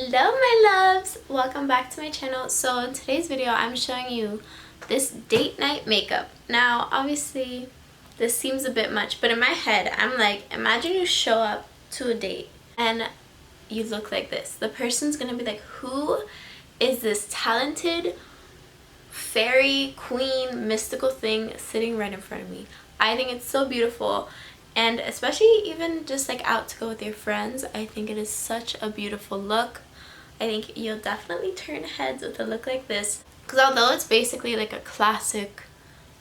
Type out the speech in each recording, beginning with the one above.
Hello my loves, welcome back to my channel. So in today's video I'm showing you this date night makeup. Now obviously this seems a bit much, but in my head I'm like, imagine you show up to a date and you look like this. The person's gonna be like, who is this talented fairy queen mystical thing sitting right in front of me? I think it's so beautiful. And especially even just like out to go with your friends, I think it is such a beautiful look. I think you'll definitely turn heads with a look like this. Because although it's basically like a classic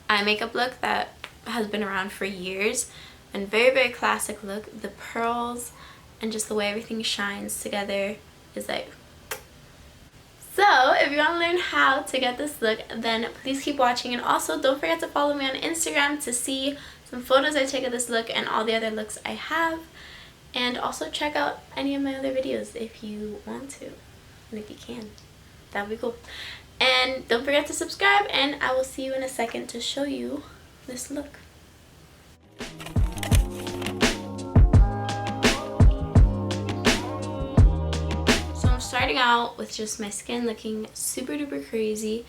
eye makeup look that has been around for years, and very, very classic look, the pearls and just the way everything shines together is like... So if you want to learn how to get this look, then please keep watching. And also don't forget to follow me on Instagram to see some photos I take of this look and all the other looks I have. And also check out any of my other videos if you want to. And if you can, that would be cool. And don't forget to subscribe, and I will see you in a second to show you this look. Starting out with just my skin looking super duper crazy,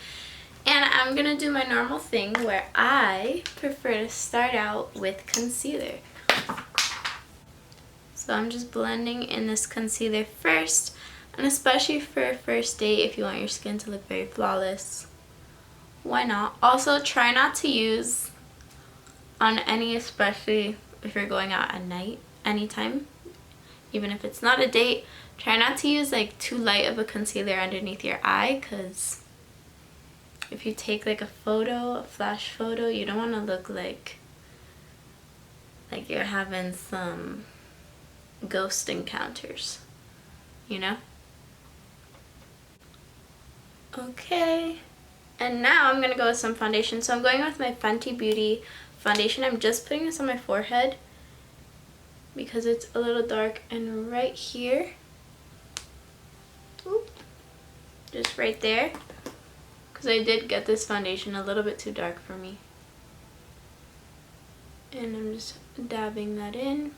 and I'm gonna do my normal thing where I prefer to start out with concealer. So I'm just blending in this concealer first, and especially for a first date, if you want your skin to look very flawless, why not? Also try not to use on any, especially if you're going out at night, anytime, even if it's not a date. Try not to use like too light of a concealer underneath your eye, because if you take like a photo, a flash photo, you don't want to look like you're having some ghost encounters, you know? Okay, and now I'm gonna go with some foundation. So I'm going with my Fenty Beauty foundation. I'm just putting this on my forehead because it's a little dark, and right here, just right there, because I did get this foundation a little bit too dark for me. And I'm just dabbing that in.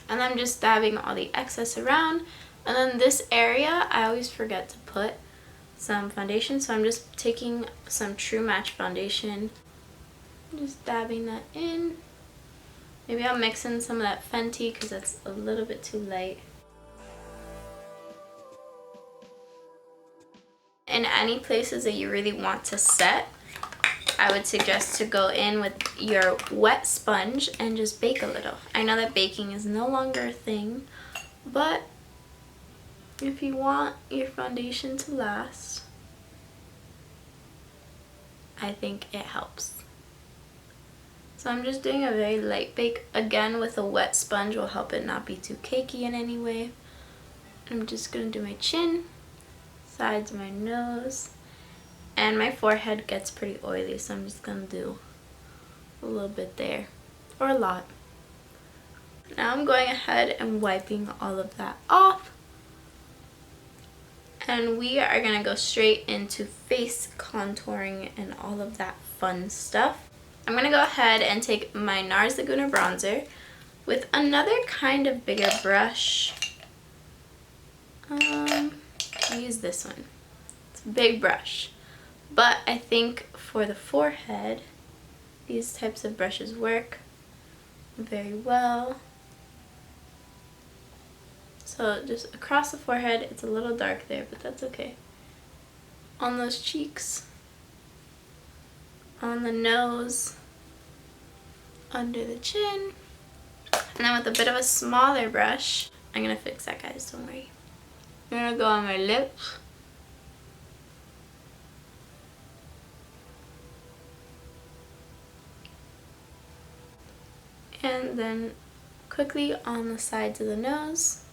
And I'm just dabbing all the excess around. And then this area, I always forget to put some foundation, so I'm just taking some True Match foundation, just dabbing that in. Maybe I'll mix in some of that Fenty because that's a little bit too light. In any places that you really want to set, I would suggest to go in with your wet sponge and just bake a little. I know that baking is no longer a thing, but if you want your foundation to last, I think it helps. So I'm just doing a very light bake. Again, with a wet sponge will help it not be too cakey in any way. I'm just gonna do my chin, sides of my nose, and my forehead gets pretty oily, so I'm just gonna do a little bit there, or a lot. Now I'm going ahead and wiping all of that off, and we are gonna go straight into face contouring and all of that fun stuff. I'm gonna go ahead and take my NARS Laguna bronzer with another kind of bigger brush. I use this one. It's a big brush, but I think for the forehead these types of brushes work very well. So just across the forehead, it's a little dark there, but that's okay. On those cheeks, on the nose, under the chin, and then with a bit of a smaller brush, I'm gonna fix that, guys, don't worry. I'm gonna go on my lips. And then quickly on the sides of the nose.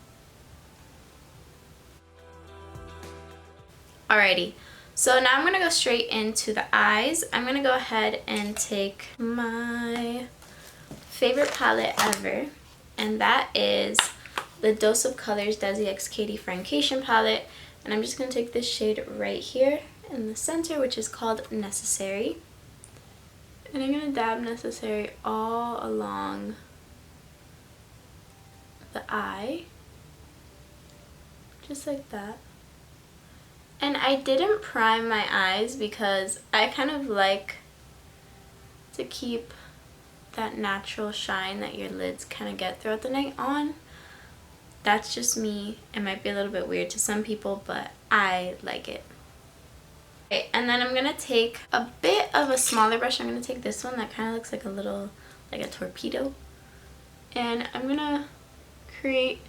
Alrighty, so now I'm gonna go straight into the eyes. I'm gonna go ahead and take my favorite palette ever, and that is the Dose of Colors Desi X Katy Francation palette, and I'm just going to take this shade right here in the center, which is called Necessary, and I'm going to dab Necessary all along the eye, just like that. And I didn't prime my eyes because I kind of like to keep that natural shine that your lids kind of get throughout the night on. That's just me. It might be a little bit weird to some people, but I like it. Okay, and then I'm going to take a bit of a smaller brush. I'm going to take this one that kind of looks like a little, like a torpedo. And I'm going to create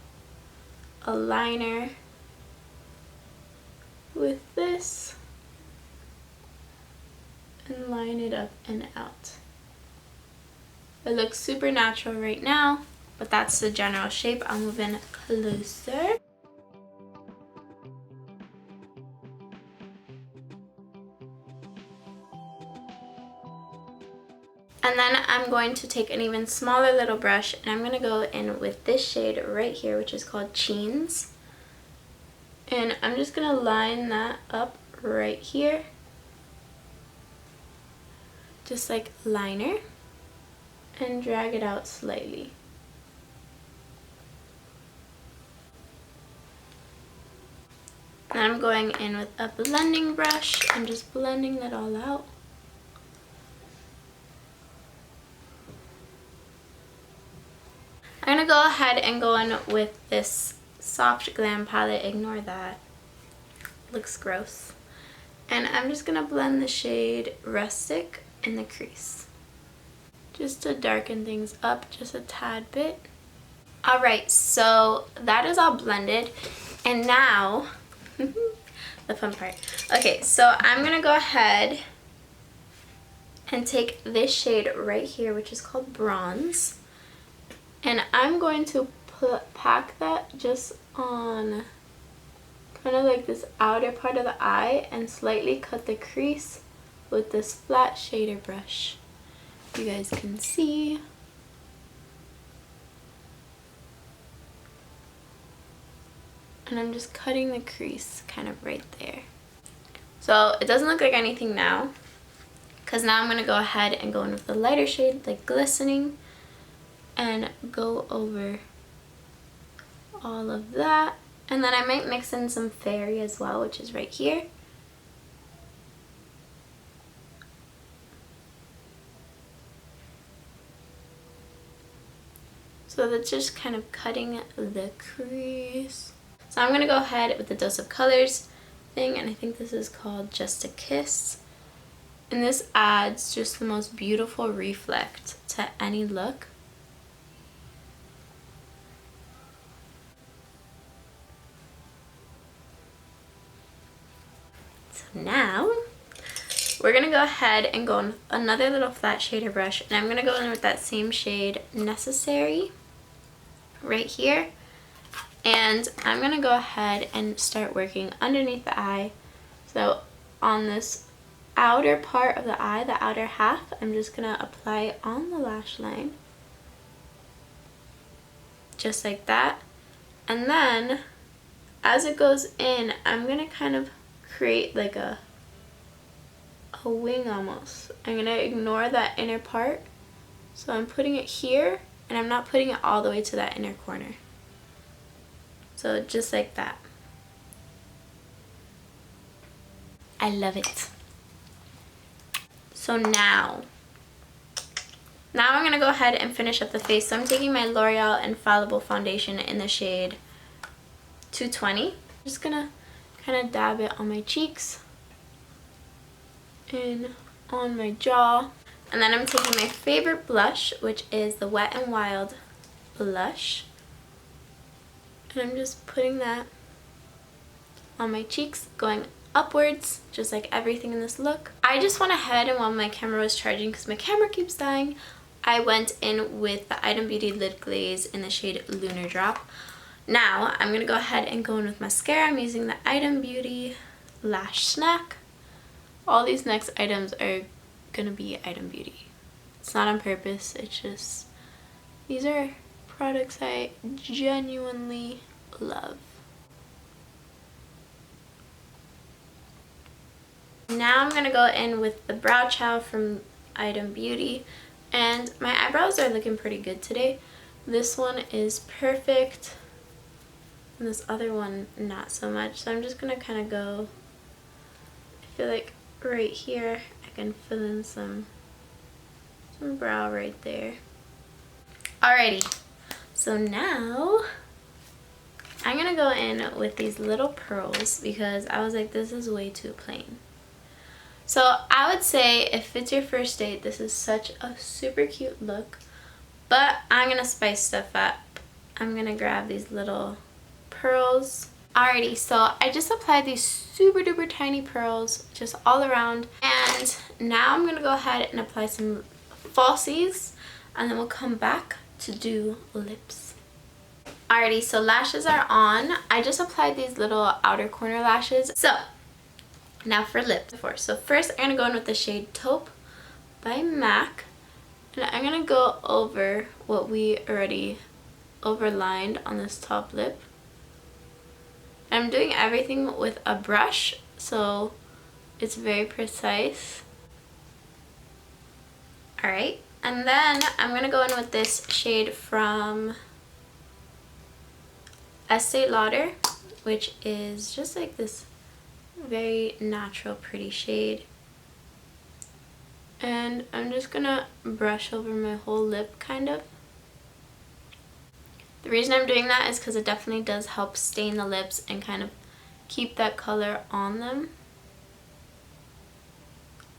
a liner with this and line it up and out. It looks super natural right now, but that's the general shape. I'll move in closer. And then I'm going to take an even smaller little brush and I'm going to go in with this shade right here, which is called Cheens. And I'm just going to line that up right here. Just like liner. And drag it out slightly. Then I'm going in with a blending brush and just blending that all out. I'm going to go ahead and go in with this Soft Glam palette. Ignore that. Looks gross. And I'm just going to blend the shade Rustic in the crease. Just to darken things up just a tad bit. Alright, so that is all blended. And now, the fun part. Okay, so I'm going to go ahead and take this shade right here, which is called Bronze. And I'm going to pack that just on kind of like this outer part of the eye and slightly cut the crease with this flat shader brush. You guys can see. And I'm just cutting the crease kind of right there. So it doesn't look like anything now, because now I'm going to go ahead and go in with the lighter shade, like Glistening, and go over all of that. And then I might mix in some Fairy as well, which is right here. So that's just kind of cutting the crease. So I'm going to go ahead with the Dose of Colors thing, and I think this is called Just a Kiss. And this adds just the most beautiful reflect to any look. So now we're going to go ahead and go in with another little flat shader brush, and I'm going to go in with that same shade Necessary right here. And I'm going to go ahead and start working underneath the eye. So on this outer part of the eye, the outer half, I'm just going to apply it on the lash line. Just like that. And then as it goes in, I'm going to kind of create like a wing almost. I'm going to ignore that inner part. So I'm putting it here, and I'm not putting it all the way to that inner corner. So just like that. I love it. So now I'm going to go ahead and finish up the face. So I'm taking my L'Oreal Infallible Foundation in the shade 220. I'm just going to kind of dab it on my cheeks and on my jaw. And then I'm taking my favorite blush, which is the Wet n Wild blush. And I'm just putting that on my cheeks, going upwards, just like everything in this look. I just went ahead, and while my camera was charging, because my camera keeps dying, I went in with the Item Beauty Lid Glaze in the shade Lunar Drop. Now, I'm going to go ahead and go in with mascara. I'm using the Item Beauty Lash Snack. All these next items are going to be Item Beauty. It's not on purpose, it's just, these are products I genuinely love. Now I'm going to go in with the Brow Chow from Item Beauty, and my eyebrows are looking pretty good today. This one is perfect. and this other one not so much. So I'm just gonna kind of go, I feel like right here I can fill in some brow right there. Alrighty, so now I'm gonna go in with these little pearls because I was like, this is way too plain. So I would say if it's your first date, this is such a super cute look, but I'm gonna spice stuff up. I'm gonna grab these little pearls. Alrighty, so I just applied these super duper tiny pearls just all around, and now I'm gonna go ahead and apply some falsies, and then we'll come back to do lips. Alrighty, so lashes are on. I just applied these little outer corner lashes. So now for lips. So first I'm gonna go in with the shade Taupe by MAC, and I'm gonna go over what we already overlined on this top lip. I'm doing everything with a brush, so it's very precise. Alright, and then I'm gonna go in with this shade from Estee Lauder, which is just like this very natural pretty shade, and I'm just gonna brush over my whole lip kind of. The reason I'm doing that is because it definitely does help stain the lips and kind of keep that color on them.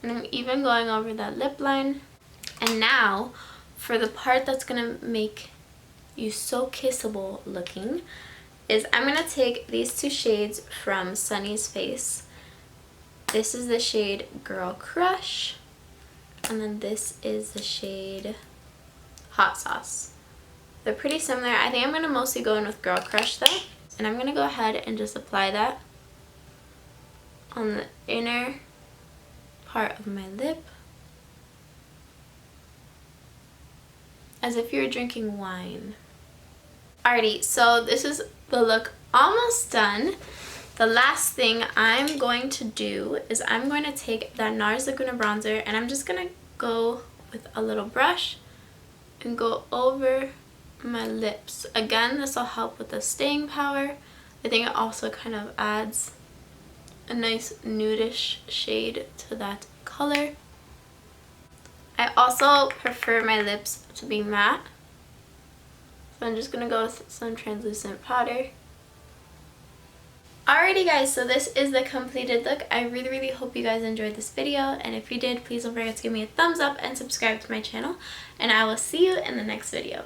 And I'm even going over that lip line. And now for the part that's gonna make you so kissable looking is I'm gonna take these two shades from Sunny's Face. This is the shade Girl Crush, and then this is the shade Hot Sauce. They're pretty similar. I think I'm gonna mostly go in with Girl Crush though, and I'm gonna go ahead and just apply that on the inner part of my lip, as if you're drinking wine. Alrighty, so this is the look almost done. The last thing I'm going to do is I'm going to take that NARS Laguna bronzer, and I'm just going to go with a little brush and go over my lips. Again, this will help with the staying power. I think it also kind of adds a nice nudish shade to that color. I also prefer my lips to be matte, so I'm just gonna go with some translucent powder. Alrighty guys, so this is the completed look. I really hope you guys enjoyed this video, and if you did, please don't forget to give me a thumbs up and subscribe to my channel, and I will see you in the next video.